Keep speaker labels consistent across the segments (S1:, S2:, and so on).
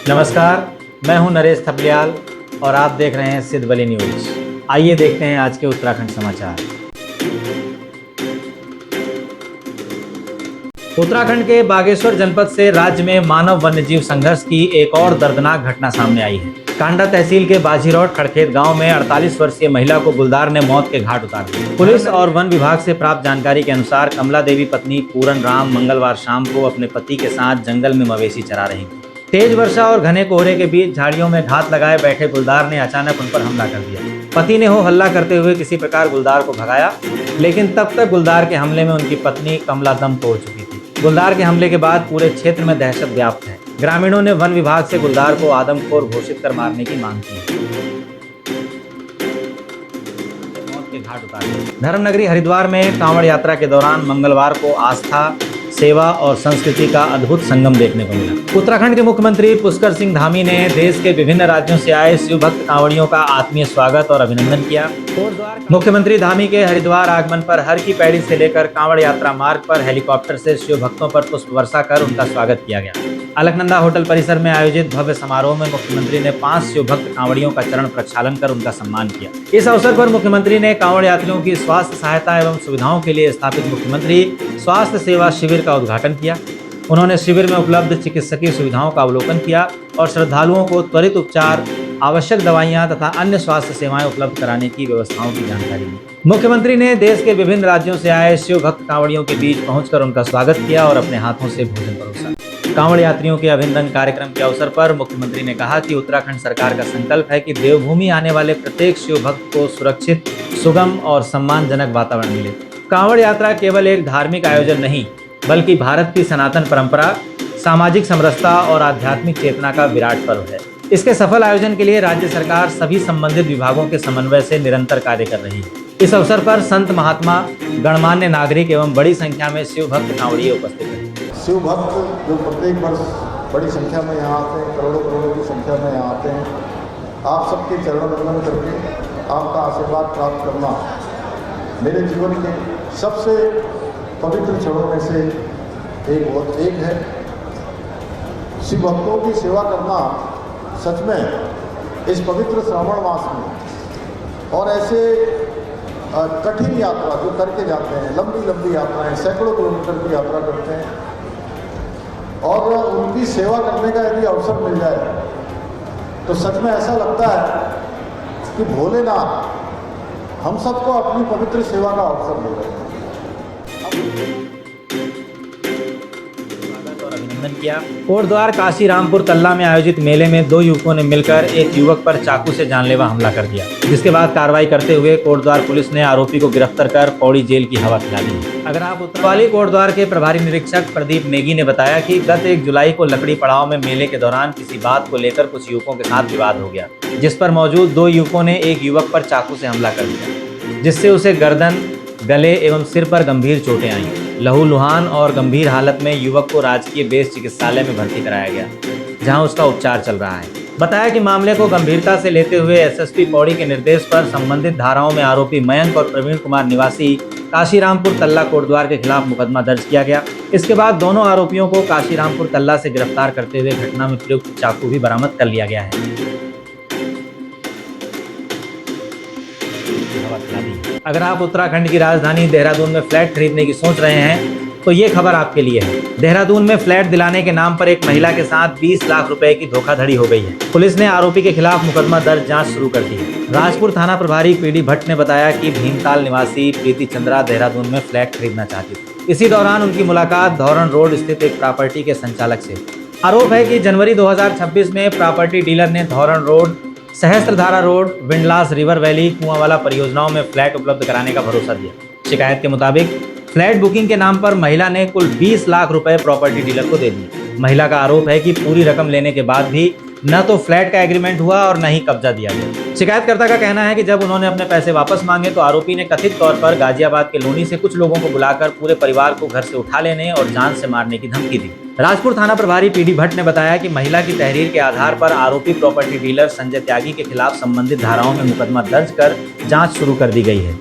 S1: नमस्कार, मैं हूं नरेश थपलियाल और आप देख रहे हैं सिद्ध बली न्यूज। आइए देखते हैं आज के उत्तराखंड समाचार। उत्तराखंड के बागेश्वर जनपद से राज्य में मानव वन्यजीव संघर्ष की एक और दर्दनाक घटना सामने आई है। कांडा तहसील के बाजीरोड खड़खेत गांव में 48 वर्षीय महिला को गुलदार ने मौत के घाट उतार दिया। पुलिस और वन विभाग से प्राप्त जानकारी के अनुसार कमला देवी पत्नी पूरन राम मंगलवार शाम को अपने पति के साथ जंगल में मवेशी चरा रही थी। तेज वर्षा और घने कोहरे के बीच झाड़ियों में घात लगाए बैठे गुलदार ने अचानक उन पर हमला कर दिया। पति ने हो हल्ला करते हुए किसी प्रकार गुलदार को भगाया, लेकिन तब तक गुलदार के हमले में उनकी पत्नी कमला दम तोड़ चुकी थी। गुलदार के हमले के बाद पूरे क्षेत्र में दहशत व्याप्त है। ग्रामीणों ने वन विभाग से गुलदार को आदमखोर घोषित कर मारने की मांग की है। मौत के घाट उतार दिए। धर्मनगरी हरिद्वार में कांवड़ यात्रा के दौरान मंगलवार को आस्था, सेवा और संस्कृति का अद्भुत संगम देखने को मिला। उत्तराखंड के मुख्यमंत्री पुष्कर सिंह धामी ने देश के विभिन्न राज्यों से आए शिव भक्त कांवड़ियों का आत्मीय स्वागत और अभिनंदन किया। मुख्यमंत्री धामी के हरिद्वार आगमन पर हर की पैड़ी से लेकर कांवड़ यात्रा मार्ग पर हेलीकॉप्टर से शिव भक्तों पर पुष्प वर्षा कर उनका स्वागत किया गया। अलकनंदा होटल परिसर में आयोजित भव्य समारोह में मुख्यमंत्री ने 5 शिव भक्त कांवड़ियों का चरण प्रक्षालन कर उनका सम्मान किया। इस अवसर पर मुख्यमंत्री ने कांवड़ यात्रियों की स्वास्थ्य सहायता एवं सुविधाओं के लिए स्थापित मुख्यमंत्री स्वास्थ्य सेवा शिविर का उद्घाटन किया। उन्होंने शिविर में उपलब्ध चिकित्सकीय सुविधाओं का अवलोकन किया और श्रद्धालुओं को त्वरित उपचार, आवश्यक दवाइयां तथा अन्य स्वास्थ्य सेवाएं उपलब्ध कराने की व्यवस्थाओं की जानकारी दी। मुख्यमंत्री ने देश के विभिन्न राज्यों से आए शिव भक्त कांवड़ियों के बीच पहुंचकर उनका स्वागत किया और अपने हाथों से भोजन परोसा। कांवड़ यात्रियों के अभिनंदन कार्यक्रम के अवसर पर मुख्यमंत्री ने कहा कि उत्तराखंड सरकार का संकल्प है कि देवभूमि आने वाले प्रत्येक शिव भक्त को सुरक्षित, सुगम और सम्मानजनक वातावरण मिले। कांवड़ यात्रा केवल एक धार्मिक आयोजन नहीं, बल्कि भारत की सनातन परंपरा, सामाजिक समरसता और आध्यात्मिक चेतना का विराट पर्व है। इसके सफल आयोजन के लिए राज्य सरकार सभी संबंधित विभागों के समन्वय से निरंतर कार्य कर रही है। इस अवसर पर संत महात्मा, गणमान्य नागरिक एवं बड़ी संख्या में शिव भक्त कांवड़िए उपस्थित हैं।
S2: शिव भक्त जो प्रत्येक वर्ष बड़ी संख्या में यहाँ आते हैं, करोड़ों करोड़ों की संख्या में यहाँ आते हैं, आप सबके चरण वंदन करके आपका आशीर्वाद प्राप्त करना मेरे जीवन के सबसे पवित्र क्षणों में से एक है। शिव भक्तों की सेवा करना सच में इस पवित्र श्रावण मास में और ऐसे कठिन यात्रा जो करके जाते हैं, लंबी लंबी यात्राएं, सैकड़ों किलोमीटर की यात्रा करते हैं, और उनकी सेवा करने का यदि अवसर मिल जाए तो सच में ऐसा लगता है कि भोलेनाथ हम सबको अपनी पवित्र सेवा का अवसर दे रहे हैं।
S1: किया। कोटद्वार काशी रामपुर तल्ला में आयोजित मेले में 2 युवकों ने मिलकर एक युवक पर चाकू से जानलेवा हमला कर दिया, जिसके बाद कार्रवाई करते हुए कोटद्वार पुलिस ने आरोपी को गिरफ्तार कर पौड़ी जेल की हवा खिला दी। अगर आप उत्तरवाली कोटद्वार के प्रभारी निरीक्षक प्रदीप नेगी ने बताया कि गत 1 जुलाई को लकड़ी पड़ाव में मेले के दौरान किसी बात को लेकर कुछ युवकों के साथ विवाद हो गया, जिस पर मौजूद 2 युवकों ने एक युवक पर चाकू से हमला कर दिया, जिससे उसे गर्दन, गले एवं सिर पर गंभीर चोटें आईं। लहूलुहान और गंभीर हालत में युवक को राजकीय बेस चिकित्सालय में भर्ती कराया गया, जहां उसका उपचार चल रहा है। बताया कि मामले को गंभीरता से लेते हुए एसएसपी पौड़ी के निर्देश पर संबंधित धाराओं में आरोपी मयंक और प्रवीण कुमार निवासी काशीरामपुर तल्ला कोटद्वार के खिलाफ मुकदमा दर्ज किया गया। इसके बाद दोनों आरोपियों को काशीरामपुर तल्ला से गिरफ्तार करते हुए घटना में प्रयुक्त चाकू भी बरामद कर लिया गया है। अगर आप उत्तराखंड की राजधानी देहरादून में फ्लैट खरीदने की सोच रहे हैं तो ये खबर आपके लिए है। देहरादून में फ्लैट दिलाने के नाम पर एक महिला के साथ 20 लाख रुपए की धोखाधड़ी हो गई है। पुलिस ने आरोपी के खिलाफ मुकदमा दर्ज, जांच शुरू कर दी है। राजपुर थाना प्रभारी पीडी भट्ट ने बताया कि भीमताल निवासी प्रीति चंद्रा देहरादून में फ्लैट खरीदना चाहती थी। इसी दौरान उनकी मुलाकात धौरण रोड स्थित एक प्रॉपर्टी के संचालक से। आरोप है कि जनवरी 2026 में प्रॉपर्टी डीलर ने Dhoran road, Sahastradhara road, Windlass river valley, Kuanwala परियोजनाओं में फ्लैट उपलब्ध कराने का भरोसा दिया। शिकायत के मुताबिक फ्लैट बुकिंग के नाम पर महिला ने कुल 20 लाख रुपए प्रॉपर्टी डीलर को दे दिए। महिला का आरोप है कि पूरी रकम लेने के बाद भी न तो फ्लैट का एग्रीमेंट हुआ और न ही कब्जा दिया गया। शिकायतकर्ता का कहना है कि जब उन्होंने अपने पैसे वापस मांगे तो आरोपी ने कथित तौर पर गाजियाबाद के लोनी से कुछ लोगों को बुलाकर पूरे परिवार को घर से उठा लेने और जान से मारने की धमकी दी। राजपुर थाना प्रभारी पीडी भट्ट ने बताया कि महिला की तहरीर के आधार पर आरोपी प्रॉपर्टी डीलर संजय त्यागी के खिलाफ संबंधित धाराओं में मुकदमा दर्ज कर जांच शुरू कर दी गई है।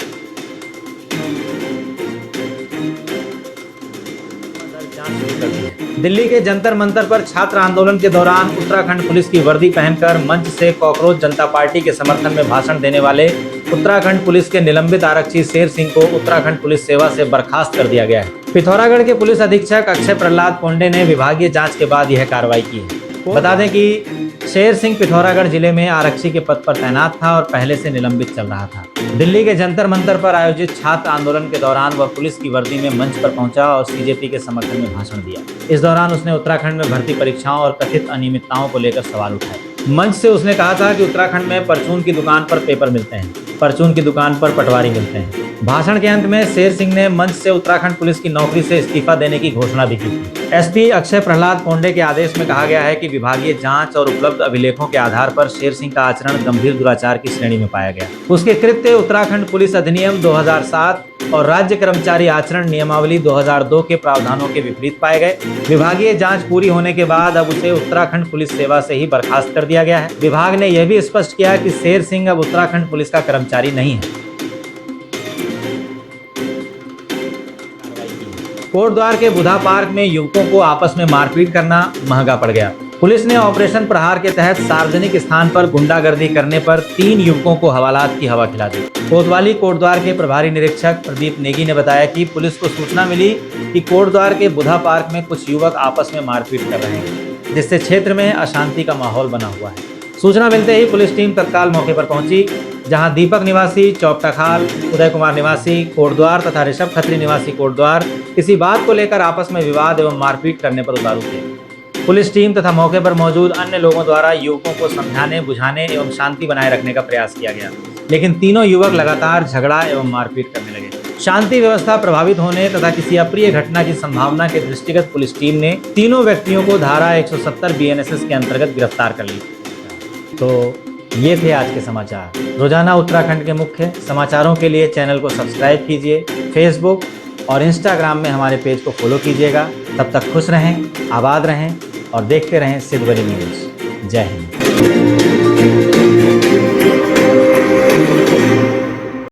S1: दिल्ली के जंतर मंतर पर छात्र आंदोलन के दौरान उत्तराखंड पुलिस की वर्दी पहनकर मंच से कॉकरोच जनता पार्टी के समर्थन में भाषण देने वाले उत्तराखंड पुलिस के निलंबित आरक्षी शेर सिंह को उत्तराखंड पुलिस सेवा से बर्खास्त कर दिया गया है। पिथौरागढ़ के पुलिस अधीक्षक अक्षय प्रहलाद पोंडे ने विभागीय जांच के बाद यह कार्रवाई की है। बता दें कि शेर सिंह पिथौरागढ़ जिले में आरक्षी के पद पर तैनात था और पहले से निलंबित चल रहा था। दिल्ली के जंतर मंतर पर आयोजित छात्र आंदोलन के दौरान वह पुलिस की वर्दी में मंच पर पहुंचा और सीजेपी के समर्थन में भाषण दिया। इस दौरान उसने उत्तराखंड में भर्ती परीक्षाओं और कथित अनियमितताओं को लेकर सवाल उठाए। मंच से उसने कहा था कि उत्तराखंड में परचून की दुकान पर पेपर मिलते हैं, परचून की दुकान पर पटवारी मिलते हैं। भाषण के अंत में शेर सिंह ने मंच से उत्तराखंड पुलिस की नौकरी से इस्तीफा देने की घोषणा भी की थी। एसपी अक्षय प्रहलाद पोंडे के आदेश में कहा गया है कि विभागीय जांच और उपलब्ध अभिलेखों के आधार पर शेर सिंह का आचरण गंभीर दुराचार की श्रेणी में पाया गया। उसके कृत्य उत्तराखंड पुलिस अधिनियम 2007 और राज्य कर्मचारी आचरण नियमावली 2002 के प्रावधानों के विपरीत पाए गए। विभागीय जांच पूरी होने के बाद अब उसे उत्तराखंड पुलिस सेवा से ही बर्खास्त कर दिया गया है। विभाग ने यह भी स्पष्ट किया कि शेर सिंह अब उत्तराखंड पुलिस का कर्मचारी नहीं है। कोटद्वार के बुधा पार्क में युवकों को आपस में मारपीट करना महंगा पड़ गया। पुलिस ने ऑपरेशन प्रहार के तहत सार्वजनिक स्थान पर गुंडागर्दी करने पर 3 युवकों को हवालात की हवा खिला दी। कोतवाली कोटद्वार के प्रभारी निरीक्षक प्रदीप नेगी ने बताया कि पुलिस को सूचना मिली कि कोटद्वार के बुधा पार्क में कुछ युवक आपस में मारपीट कर रहे हैं, जिससे क्षेत्र में अशांति का माहौल बना हुआ है। सूचना मिलते ही पुलिस टीम तत्काल मौके पर पहुंची, जहां दीपक निवासी चौपटाखाल, उदय कुमार निवासी कोटद्वार तथा ऋषभ खत्री निवासी कोटद्वार किसी बात को लेकर आपस में विवाद एवं मारपीट करने पर उतारू थे। पुलिस टीम तथा मौके पर मौजूद अन्य लोगों द्वारा युवकों को समझाने, बुझाने एवं शांति बनाए रखने का प्रयास किया गया, लेकिन तीनों युवक लगातार झगड़ा एवं मारपीट करने लगे। शांति व्यवस्था प्रभावित होने तथा किसी अप्रिय घटना की संभावना के दृष्टिगत पुलिस टीम ने तीनों व्यक्तियों को धारा 170 BNSS के अंतर्गत गिरफ्तार कर ली। तो ये थे आज के समाचार। रोजाना उत्तराखंड के मुख्य समाचारों के लिए चैनल को सब्सक्राइब कीजिए, फेसबुक और इंस्टाग्राम में हमारे पेज को फॉलो कीजिएगा। तब तक खुश रहें, आबाद रहें और देखते रहें सिद्धवरी न्यूज़। जय हिंद।